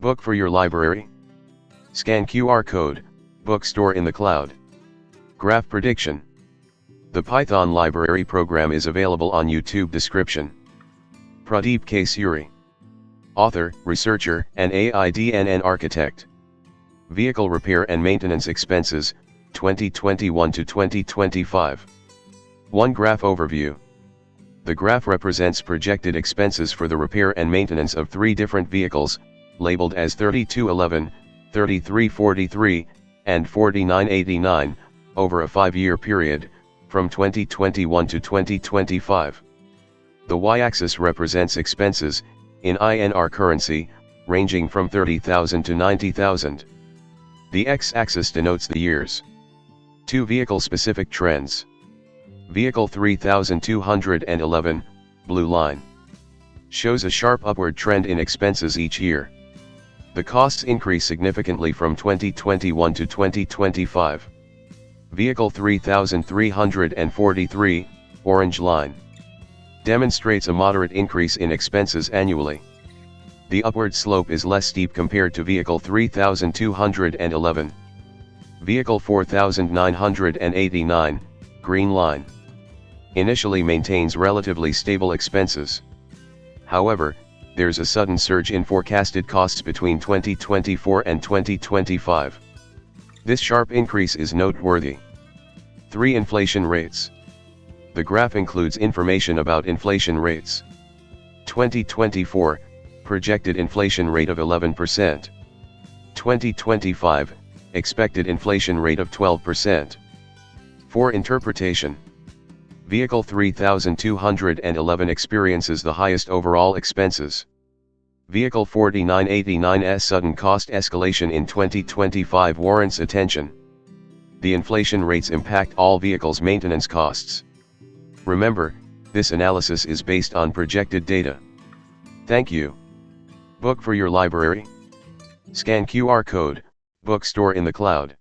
Book for your library. Scan QR code, bookstore in the cloud. Graph prediction. The Python library program is available on YouTube description. Pradeep K. Suri. Author, researcher, and AI-DNN architect. Vehicle repair and maintenance expenses, 2021 to 2025. 1 Graph overview. The graph represents projected expenses for the repair and maintenance of 3 different vehicles, labeled as 3211, 3343, and 4989, over a 5-year period, from 2021 to 2025. The y-axis represents expenses, in INR currency, ranging from 30,000 to 90,000. The x-axis denotes the years. 2 vehicle-specific trends. Vehicle 3211, blue line, shows a sharp upward trend in expenses each year. The costs increase significantly from 2021 to 2025. Vehicle 3343, orange line, demonstrates a moderate increase in expenses annually. The upward slope is less steep compared to Vehicle 3211. Vehicle 4989, green line, initially maintains relatively stable expenses. However, there's a sudden surge in forecasted costs between 2024 and 2025. This sharp increase is noteworthy. 3 Inflation rates. The graph includes information about inflation rates. 2024, projected inflation rate of 11%. 2025, expected inflation rate of 12%. 4 Interpretation. Vehicle 3211 experiences the highest overall expenses. Vehicle 4989's sudden cost escalation in 2025 warrants attention. The inflation rates impact all vehicles' maintenance costs. Remember, this analysis is based on projected data. Thank you. Book for your library. Scan QR code, bookstore in the cloud.